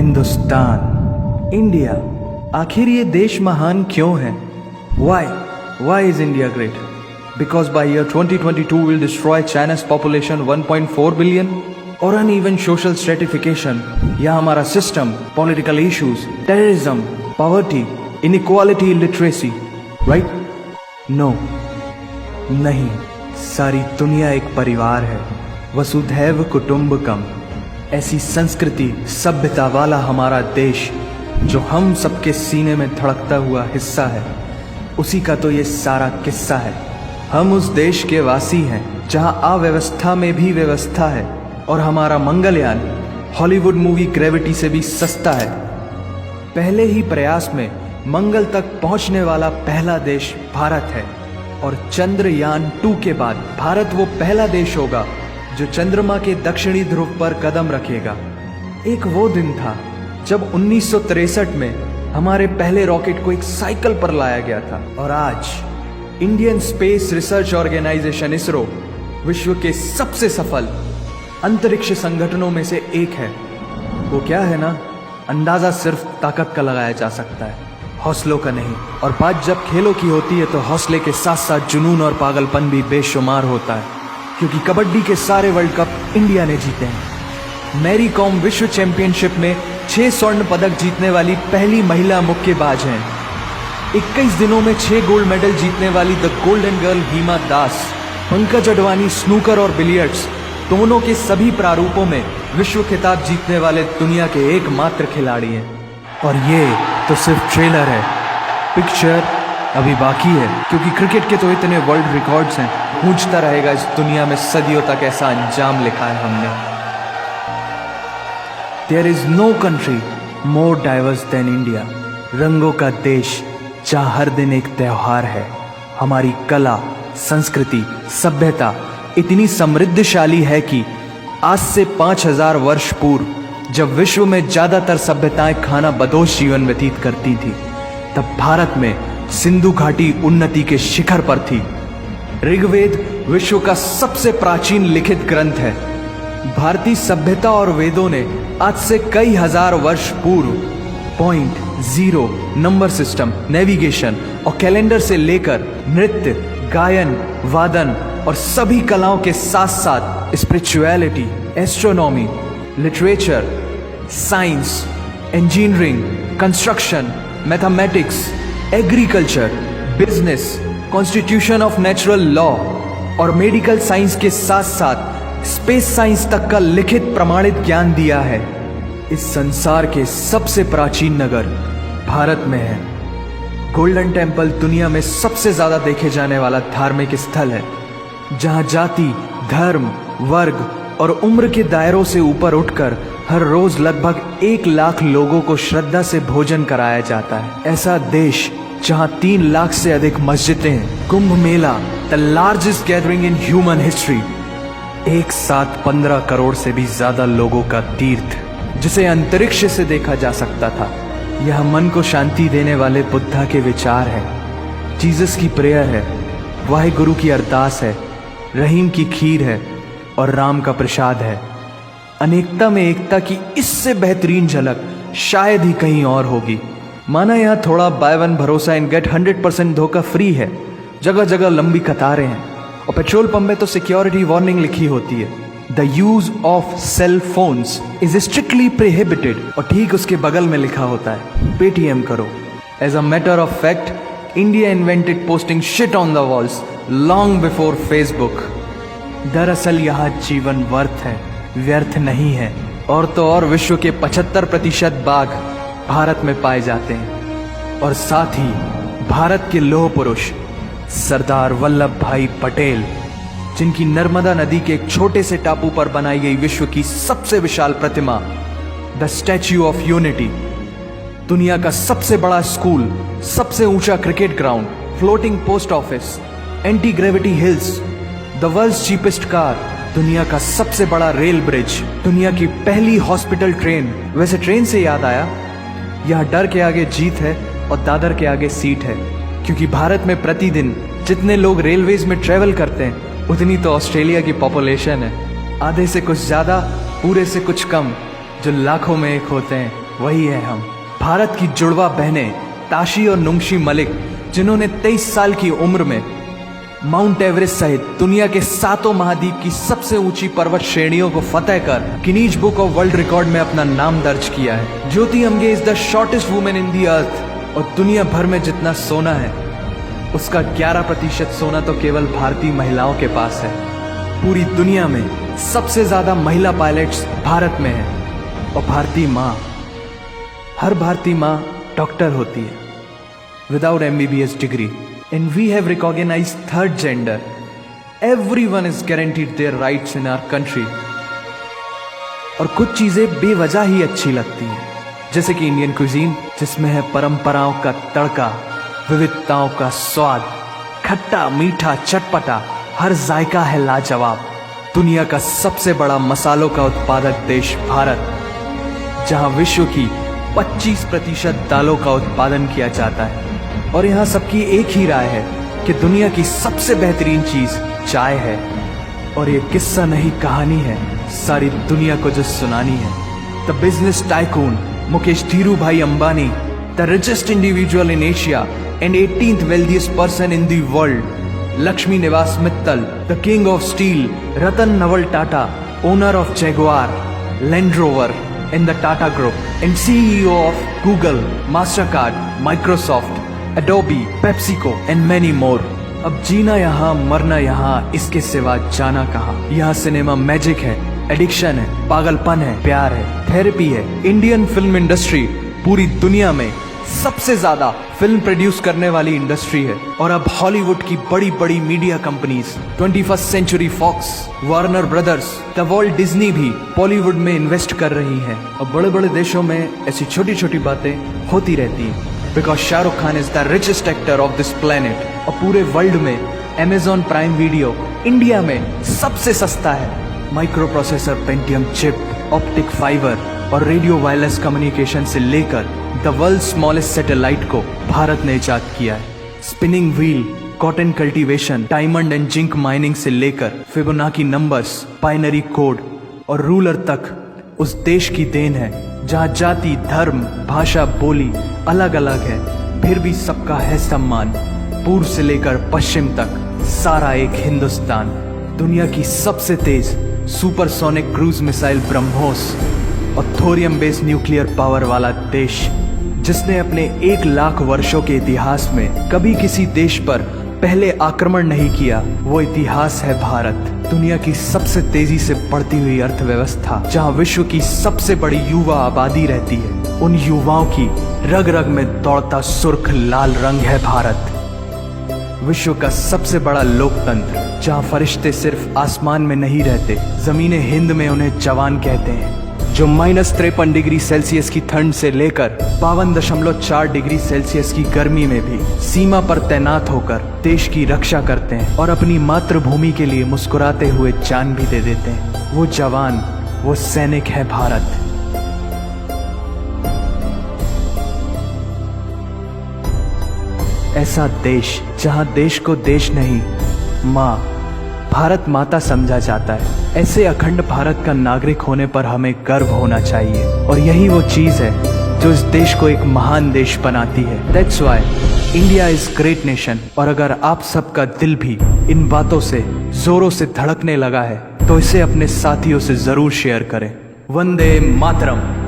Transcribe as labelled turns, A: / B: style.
A: Hindustan, India, आखिर ये देश महान क्यों है? Why is India great? Because by year 2022 we'll destroy China's population 1.4 billion? और uneven social stratification या हमारा system, political issues, terrorism, poverty, inequality, illiteracy, right? No, नहीं, सारी दुनिया एक परिवार है, वसुधैव कुटुंबकम। ऐसी संस्कृति, सभ्यता वाला हमारा देश जो हम सबके सीने में धड़कता हुआ हिस्सा है, उसी का तो ये सारा किस्सा है। हम उस देश के वासी हैं जहां अव्यवस्था में भी व्यवस्था है और हमारा मंगलयान हॉलीवुड मूवी ग्रेविटी से भी सस्ता है। पहले ही प्रयास में मंगल तक पहुंचने वाला पहला देश भारत है और चंद्रयान 2 के बाद भारत वो पहला देश होगा जो चंद्रमा के दक्षिणी ध्रुव पर कदम रखेगा। एक वो दिन था जब 1963 में हमारे पहले रॉकेट को एक साइकिल पर लाया गया था और आज Indian space research organisation ISRO विश्व के सबसे सफल अंतरिक्ष संगठनों में से एक है। वो क्या है ना, अंदाजा सिर्फ ताकत का लगाया जा सकता है, हौसलों का नहीं। और बात जब खेलों की होती है तो हौसले के साथ साथ जुनून और पागलपन भी बेशुमार होता है, क्योंकि कबड्डी के सारे वर्ल्ड कप इंडिया ने जीते हैं। मैरी कॉम विश्व चैंपियनशिप में 6 स्वर्ण पदक जीतने वाली पहली महिला मुक्केबाज हैं। 21 दिनों में 6 गोल्ड मेडल जीतने वाली the golden girl Hima Das. Pankaj Advani snooker और बिलियर्ड्स दोनों के सभी प्रारूपों में विश्व खिताब जीतने वाले दुनिया के एकमात्र खिलाड़ी हैं। और ये तो सिर्फ ट्रेलर है, पिक्चर अभी बाकी है, क्योंकि क्रिकेट के तो इतने वर्ल्ड रिकॉर्ड्स हैं, गूंजता रहेगा इस दुनिया में सदियों तक ऐसा अंजाम लिखा है हमने। There is no country more diverse than India। रंगों का देश जहाँ हर दिन एक त्योहार है। हमारी कला, संस्कृति, सभ्यता इतनी समृद्धशाली है कि आज से 5000 वर्ष पूर्व जब विश्व में ज्यादातर सभ्यताएं खाना बदोश जीवन व्यतीत करती थी, तब भारत में सिंधु घाटी उन्नति के शिखर पर थी। ऋग्वेद विश्व का सबसे प्राचीन लिखित ग्रंथ है। भारतीय सभ्यता और वेदों ने आज से कई हजार वर्ष पूर्व point, zero, number system, navigation और कैलेंडर से लेकर नृत्य, गायन, वादन और सभी कलाओं के साथ साथ spirituality, astronomy, literature, science, engineering, construction, mathematics, agriculture, business, constitution of natural law और मेडिकल साइंस के साथ साथ स्पेस साइंस तक का लिखित प्रमाणित ज्ञान दिया है। इस संसार के सबसे प्राचीन नगर भारत में है। गोल्डन टेम्पल दुनिया में सबसे ज्यादा देखे जाने वाला धार्मिक स्थल है, जहां जाति, धर्म, वर्ग और उम्र के दायरों से ऊपर उठकर हर रोज लगभग 1 लाख लोगों को श्रद्धा से भोजन कराया जाता है। ऐसा देश जहां 3 लाख से अधिक मस्जिदें हैं। Kumbh Mela, the largest gathering in human history, एक साथ 15 करोड़ से भी ज्यादा लोगों का तीर्थ, जिसे अंतरिक्ष से देखा जा सकता था। यह मन को शांति देने वाले बुद्धा के विचार है, जीसस की प्रेयर है, वाहिगुरु की अरदास है, रहीम की खीर है और राम का प्रसाद है। अनेकता में एकता की इससे बेहतरीन झलक शायद ही कहीं और होगी। माना यहाँ थोड़ा बाय वन भरोसा एंड गेट 100% धोखा फ्री है, जगह जगह लंबी कतारें हैं और पेट्रोल पंप में तो सिक्योरिटी वार्निंग लिखी होती है, the use of cell phones is strictly prohibited, और ठीक उसके बगल में लिखा होता है पेटीएम करो। As a matter of fact, India invented posting shit on the walls long before Facebook. दरअसल यहाँ जीवन वर्थ है, व्यर्थ नहीं है। और तो और विश्व के 75% बाघ भारत में पाए जाते हैं। और साथ ही भारत के लौह पुरुष सरदार वल्लभ भाई पटेल, जिनकी नर्मदा नदी के एक छोटे से टापू पर बनाई गई विश्व की सबसे विशाल प्रतिमा द स्टैच्यू ऑफ यूनिटी, दुनिया का सबसे बड़ा स्कूल, सबसे ऊंचा cricket ground, floating post office, anti gravity hills, the world's cheapest car, दुनिया का सबसे बड़ा रेल ब्रिज, दुनिया की पहली हॉस्पिटल ट्रेन। वैसे ट्रेन से याद आया, यहाँ डर के आगे जीत है और दादर के आगे सीट है, क्योंकि भारत में प्रतिदिन जितने लोग रेलवेज में ट्रेवल करते हैं उतनी तो ऑस्ट्रेलिया की पॉपुलेशन है। आधे से कुछ ज्यादा, पूरे से कुछ कम, जो लाखों में एक होते हैं वही है हम, भारत की जुड़वा बहनें ताशी और नुंगशी मलिक, जिन्होंने 23 साल की उम्र में माउंट एवरेस्ट सहित दुनिया के 7 महाद्वीप की सबसे ऊंची पर्वत श्रेणियों को फतेह कर Guinness book of world record में अपना नाम दर्ज किया है। Jyoti Amge is the shortest women in the earth, और दुनिया भर में जितना सोना है उसका 11% सोना तो केवल भारतीय महिलाओं के पास है। पूरी दुनिया में सबसे ज्यादा महिला पायलट्स भारत में है, और भारतीय माँ, हर भारतीय माँ डॉक्टर होती है without MBBS degree. And we have recognized third gender. Everyone is guaranteed their rights in our country. और कुछ चीजें बेवजह ही अच्छी लगती हैं, जैसे कि इंडियन क्विजीन, जिसमें है परंपराओं का तड़का, विविधताओं का स्वाद, खट्टा मीठा चटपटा, हर जायका है लाजवाब। दुनिया का सबसे बड़ा मसालों का उत्पादक देश भारत, जहां विश्व की 25% दालों का उत्पादन किया जाता है, और यहाँ सबकी एक ही राय है कि दुनिया की सबसे बेहतरीन चीज चाय है। और ये किस्सा नहीं कहानी है, सारी दुनिया को जो सुनानी है। The business tycoon Mukesh Dhirubhai Ambani, the richest individual in Asia and 18th wealthiest person in the world, Lakshmi Niwas Mittal, the king of steel Ratan Naval Tata, owner of Jaguar, Land Rover in the Tata Group, and CEO of Google, Mastercard, Microsoft, Adobe, PepsiCo and many more। अब जीना यहाँ मरना यहाँ, इसके सिवा जाना कहाँ। यहाँ cinema magic है, एडिक्शन है, पागलपन है, प्यार है, थेरेपी है। इंडियन फिल्म इंडस्ट्री पूरी दुनिया में सबसे ज्यादा फिल्म प्रोड्यूस करने वाली इंडस्ट्री है। और अब हॉलीवुड की बड़ी बड़ी media companies, 21st century Fox, Warner Brothers, the world Disney भी बॉलीवुड में इन्वेस्ट कर रही हैं। और बड़े बड़े देशों में ऐसी छोटी छोटी बातें होती रहती हैं, because Shahrukh Khan is the richest actor of this planet. और पूरे वर्ल्ड में Amazon प्राइम वीडियो इंडिया में सबसे सस्ता है। Micro processor, Pentium chip, optic fibre और रेडियो वायरलेस कम्युनिकेशन से लेकर द वर्ल्ड स्मॉलेस्ट सैटेलाइट को भारत ने इजाद किया है। Spinning wheel, cotton cultivation, diamond and zinc mining से लेकर फिबोनाची नंबर्स, बाइनरी कोड और रूलर तक उस देश की देन है, जहां जाति, धर्म, भाषा, बोली अलग अलग है, फिर भी सबका है सम्मान। पूर्व से लेकर पश्चिम तक सारा एक हिंदुस्तान। दुनिया की सबसे तेज सुपरसोनिक क्रूज मिसाइल ब्रह्मोस और थोरियम बेस्ड न्यूक्लियर पावर वाला देश, जिसने अपने 1 लाख वर्षों के इतिहास में कभी किसी देश पर पहले आक्रमण नहीं किया, वो इतिहास है भारत। दुनिया की सबसे तेजी से बढ़ती हुई अर्थव्यवस्था, जहां विश्व की सबसे बड़ी युवा आबादी रहती है, उन युवाओं की रग रग में दौड़ता सुर्ख लाल रंग है भारत। विश्व का सबसे बड़ा लोकतंत्र, जहां फरिश्ते सिर्फ आसमान में नहीं रहते, जमीने हिंद में उन्हें जवान कहते हैं, जो -53 डिग्री सेल्सियस की ठंड से लेकर 52.4 डिग्री सेल्सियस की गर्मी में भी सीमा पर तैनात होकर देश की रक्षा करते हैं और अपनी मातृभूमि के लिए मुस्कुराते हुए जान भी दे देते हैं। वो जवान, वो सैनिक है भारत। ऐसा देश जहां देश को देश नहीं, माँ, भारत माता समझा जाता है। ऐसे अखंड भारत का नागरिक होने पर हमें गर्व होना चाहिए, और यही वो चीज है जो इस देश को एक महान देश बनाती है। That's why India is great nation. और अगर आप सबका दिल भी इन बातों से जोरों से धड़कने लगा है, तो इसे अपने साथियों से जरूर शेयर करें। वंदे मातरम।